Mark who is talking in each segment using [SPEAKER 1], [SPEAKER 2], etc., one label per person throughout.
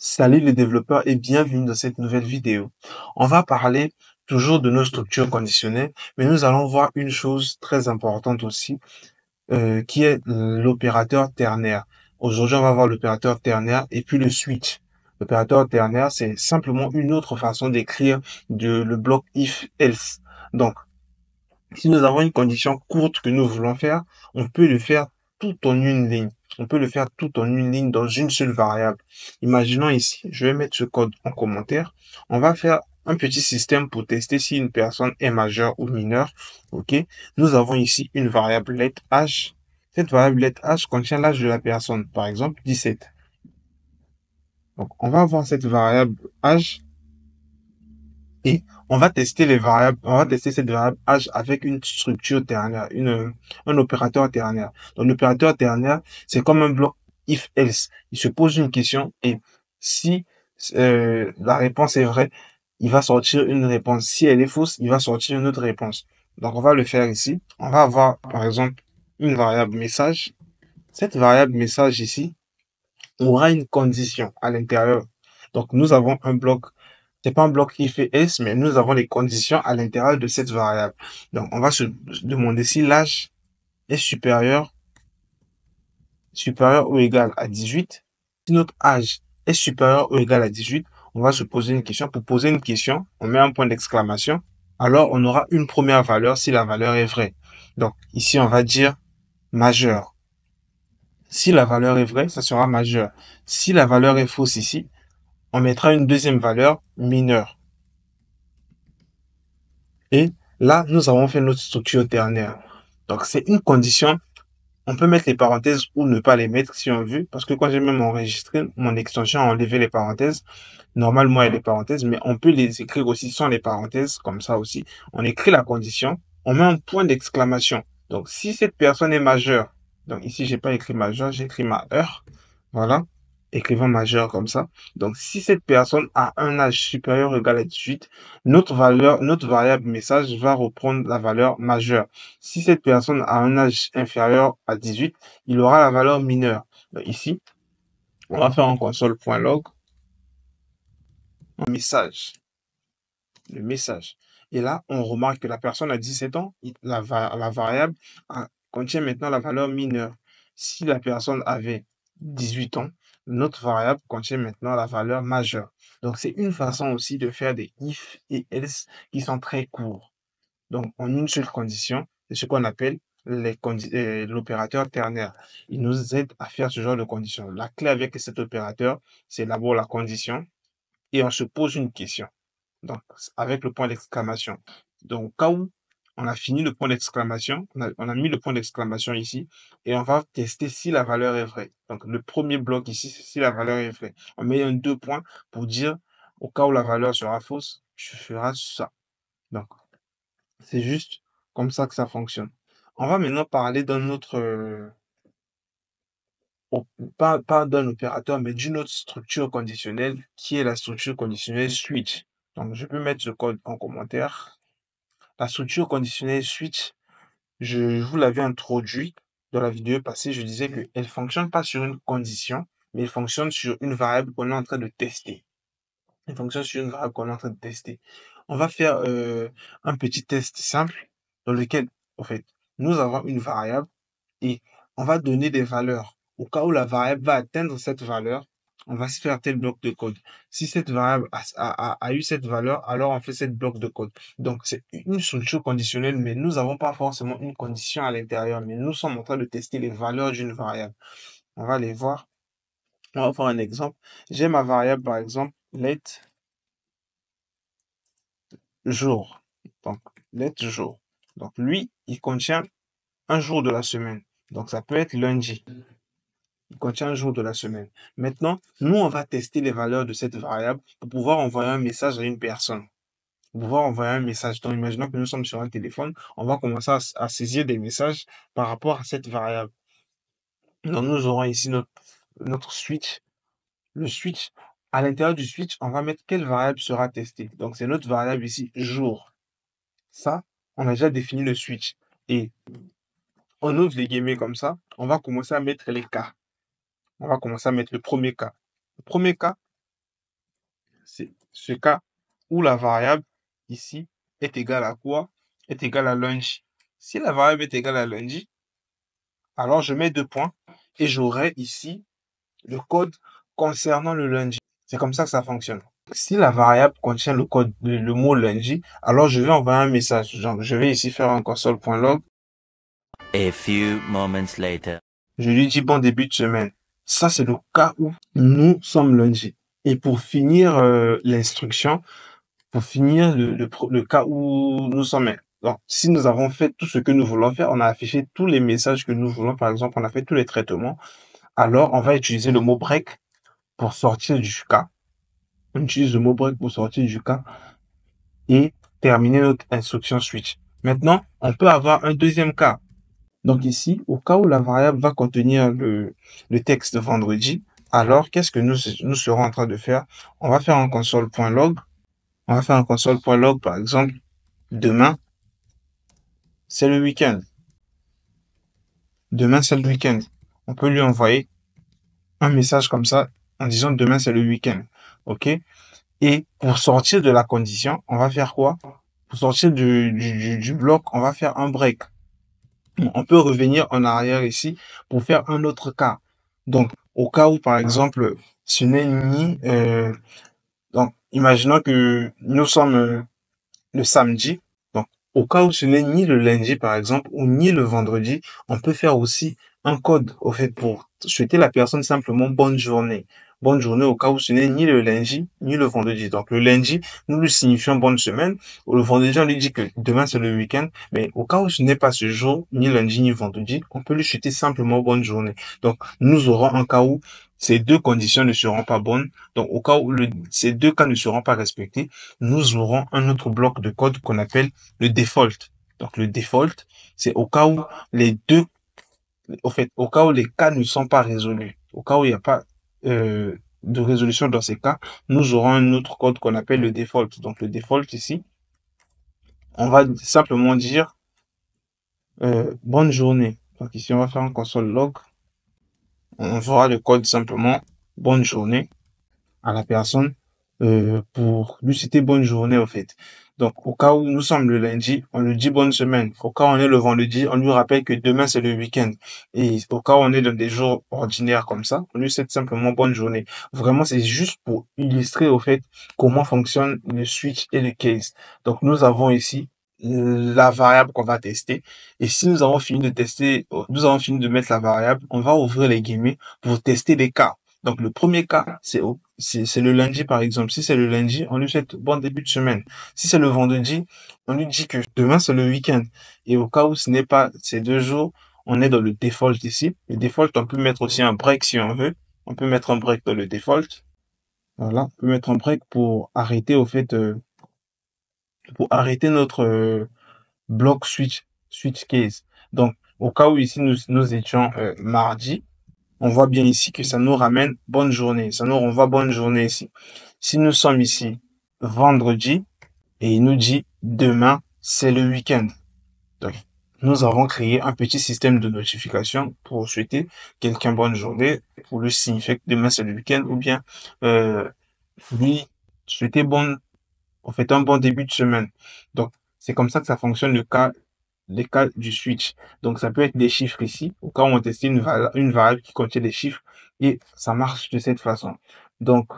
[SPEAKER 1] Salut les développeurs et bienvenue dans cette nouvelle vidéo. On va parler toujours de nos structures conditionnelles, mais nous allons voir une chose très importante aussi, qui est l'opérateur ternaire. Aujourd'hui, on va voir l'opérateur ternaire et puis le switch. L'opérateur ternaire, c'est simplement une autre façon d'écrire le bloc if-else. Donc, si nous avons une condition courte que nous voulons faire, on peut le faire tout en une ligne. On peut le faire tout en une ligne dans une seule variable. Imaginons ici, je vais mettre ce code en commentaire. On va faire un petit système pour tester si une personne est majeure ou mineure. OK. Nous avons ici une variable letH. Cette variable letH contient l'âge de la personne, par exemple 17. Donc, on va avoir cette variable âge et on va tester on va tester cette variable âge avec une structure ternaire, un opérateur ternaire. Donc, l'opérateur ternaire, c'est comme un bloc if-else. Il se pose une question et si la réponse est vraie, il va sortir une réponse. Si elle est fausse, il va sortir une autre réponse. Donc, on va le faire ici. On va avoir, par exemple, une variable message. Cette variable message ici aura une condition à l'intérieur. Donc, nous avons un bloc, c'est pas un bloc if et else, mais nous avons les conditions à l'intérieur de cette variable. Donc, on va se demander si l'âge est supérieur ou égal à 18. Si notre âge est supérieur ou égal à 18, on va se poser une question. Pour poser une question, on met un point d'exclamation. Alors, on aura une première valeur si la valeur est vraie. Donc, ici, on va dire majeur. Si la valeur est vraie, ça sera majeur. Si la valeur est fausse ici, on mettra une deuxième valeur mineure. Et là, nous avons fait notre structure ternaire. Donc, c'est une condition. On peut mettre les parenthèses ou ne pas les mettre si on veut, parce que quand j'ai même enregistré mon extension a enlevé les parenthèses. Normalement, il y a les parenthèses, mais on peut les écrire aussi sans les parenthèses, comme ça aussi. On écrit la condition, on met un point d'exclamation. Donc, si cette personne est majeure, donc ici, j'ai pas écrit majeur, j'ai écrit majeur. Voilà. Écrivant majeur comme ça. Donc, si cette personne a un âge supérieur ou égal à 18, notre variable message va reprendre la valeur majeure. Si cette personne a un âge inférieur à 18, il aura la valeur mineure. Donc, ici, on va faire un console.log, un message, le message. Et là, on remarque que la personne a 17 ans, la variable contient maintenant la valeur mineure. Si la personne avait 18 ans, notre variable contient maintenant la valeur majeure. Donc, c'est une façon aussi de faire des if et else qui sont très courts. Donc, en une seule condition, c'est ce qu'on appelle l'opérateur ternaire. Il nous aide à faire ce genre de conditions. La clé avec cet opérateur, c'est d'abord la condition et on se pose une question. Donc, avec le point d'exclamation. Donc, au cas où on a fini le point d'exclamation, on a mis le point d'exclamation ici et on va tester si la valeur est vraie. Donc, le premier bloc ici, c'est si la valeur est vraie. On met un 2 points pour dire au cas où la valeur sera fausse, je ferai ça. Donc, c'est juste comme ça que ça fonctionne. On va maintenant parler d'un autre, pas d'un opérateur, mais d'une autre structure conditionnelle qui est la structure conditionnelle switch. Donc, je peux mettre ce code en commentaire. La structure conditionnelle switch, je vous l'avais introduit dans la vidéo passée. Je disais qu'elle ne fonctionne pas sur une condition, mais elle fonctionne sur une variable qu'on est en train de tester. Elle fonctionne sur une variable qu'on est en train de tester. On va faire un petit test simple dans lequel, en fait, nous avons une variable et on va donner des valeurs. Au cas où la variable va atteindre cette valeur, on va se faire tel bloc de code. Si cette variable a eu cette valeur, alors on fait cette bloc de code. Donc, c'est une structure conditionnelle, mais nous n'avons pas forcément une condition à l'intérieur, mais nous sommes en train de tester les valeurs d'une variable. On va les voir. On va faire un exemple. J'ai ma variable, par exemple, let jour. Donc, let jour. Donc, lui, il contient un jour de la semaine. Donc, ça peut être lundi. Il contient un jour de la semaine. Maintenant, nous, on va tester les valeurs de cette variable pour pouvoir envoyer un message à une personne. Pour pouvoir envoyer un message. Donc, imaginons que nous sommes sur un téléphone, on va commencer à saisir des messages par rapport à cette variable. Donc, nous aurons ici notre switch. Le switch, à l'intérieur du switch, on va mettre quelle variable sera testée. Donc, c'est notre variable ici, jour. Ça, on a déjà défini le switch. Et on ouvre les guillemets comme ça, on va commencer à mettre les cas. On va commencer à mettre le premier cas. Le premier cas, c'est ce cas où la variable ici est égale à quoi? Est égale à lundi. Si la variable est égale à lundi, alors je mets 2 points et j'aurai ici le code concernant le lundi. C'est comme ça que ça fonctionne. Si la variable contient le code, le mot lundi, alors je vais envoyer un message. Genre, je vais ici faire un console.log.
[SPEAKER 2] A few moments later.
[SPEAKER 1] Je lui dis bon début de semaine. Ça, c'est le cas où nous sommes lundi. Et pour finir l'instruction, pour finir le cas où nous sommes. Donc, si nous avons fait tout ce que nous voulons faire, on a affiché tous les messages que nous voulons, par exemple, on a fait tous les traitements, alors on va utiliser le mot break pour sortir du cas. On utilise le mot break pour sortir du cas et terminer notre instruction switch. Maintenant, on peut avoir un deuxième cas. Donc ici, au cas où la variable va contenir le texte de vendredi, alors qu'est-ce que nous serons en train de faire? On va faire un console.log. On va faire un console.log, par exemple, demain, c'est le week-end. Demain, c'est le week-end. On peut lui envoyer un message comme ça en disant demain, c'est le week-end. OK? Et pour sortir de la condition, on va faire quoi? Pour sortir du bloc, on va faire un break. On peut revenir en arrière ici pour faire un autre cas. Donc, au cas où, par exemple, ce n'est ni... donc, imaginons que nous sommes le samedi. Donc, au cas où ce n'est ni le lundi, par exemple, ou ni le vendredi, on peut faire aussi un code, au fait, pour souhaiter la personne simplement bonne journée. Bonne journée au cas où ce n'est ni le lundi, ni le vendredi. Donc, le lundi, nous lui signifions bonne semaine. Ou le vendredi, on lui dit que demain, c'est le week-end. Mais au cas où ce n'est pas ce jour, ni lundi, ni vendredi, on peut lui souhaiter simplement bonne journée. Donc, nous aurons un cas où ces deux conditions ne seront pas bonnes. Donc, au cas où ces deux cas ne seront pas respectés, nous aurons un autre bloc de code qu'on appelle le default. Donc, le default, c'est au cas où au cas où les cas ne sont pas résolus, au cas où il n'y a pas de résolution dans ces cas, nous aurons un autre code qu'on appelle le default. Donc, le default ici, on va simplement dire bonne journée. Donc, ici, on va faire un console log. On fera le code simplement bonne journée à la personne pour lui citer bonne journée au fait. Donc au cas où nous sommes le lundi, on lui dit bonne semaine. Au cas où on est le vendredi, on lui rappelle que demain c'est le week-end. Et au cas où on est dans des jours ordinaires comme ça, on lui souhaite simplement bonne journée. Vraiment, c'est juste pour illustrer au fait comment fonctionne le switch et le case. Donc nous avons ici la variable qu'on va tester. Et si nous avons fini de tester, nous avons fini de mettre la variable, on va ouvrir les guillemets pour tester les cas. Donc, le premier cas, c'est le lundi, par exemple. Si c'est le lundi, on lui souhaite bon début de semaine. Si c'est le vendredi, on lui dit que demain, c'est le week-end. Et au cas où ce n'est pas ces 2 jours, on est dans le default ici. Le default, on peut mettre aussi un break si on veut. On peut mettre un break dans le default. Voilà. On peut mettre un break pour arrêter, au fait, pour arrêter notre bloc switch case. Donc, au cas où ici, nous étions mardi, on voit bien ici que ça nous ramène bonne journée. Ça nous renvoie bonne journée ici. Si nous sommes ici vendredi et il nous dit demain, c'est le week-end. Donc, nous avons créé un petit système de notification pour souhaiter quelqu'un bonne journée, pour lui signifier que demain c'est le week-end ou bien lui souhaiter un bon début de semaine. Donc, c'est comme ça que ça fonctionne les cas du switch. Donc, ça peut être des chiffres ici, au cas où on testait une variable qui contient des chiffres, et ça marche de cette façon. Donc,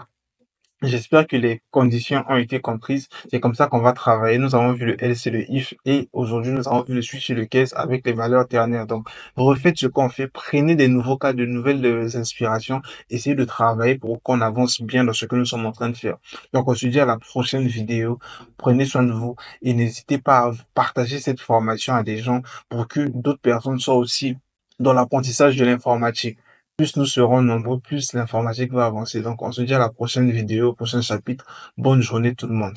[SPEAKER 1] j'espère que les conditions ont été comprises. C'est comme ça qu'on va travailler. Nous avons vu le else et le if et aujourd'hui nous avons vu le switch et le case avec les valeurs ternaires. Donc refaites ce qu'on fait, prenez des nouveaux cas, de nouvelles inspirations, essayez de travailler pour qu'on avance bien dans ce que nous sommes en train de faire. Donc on se dit à la prochaine vidéo. Prenez soin de vous et n'hésitez pas à partager cette formation à des gens pour que d'autres personnes soient aussi dans l'apprentissage de l'informatique. Plus nous serons nombreux, plus l'informatique va avancer. Donc, on se dit à la prochaine vidéo, au prochain chapitre. Bonne journée tout le monde.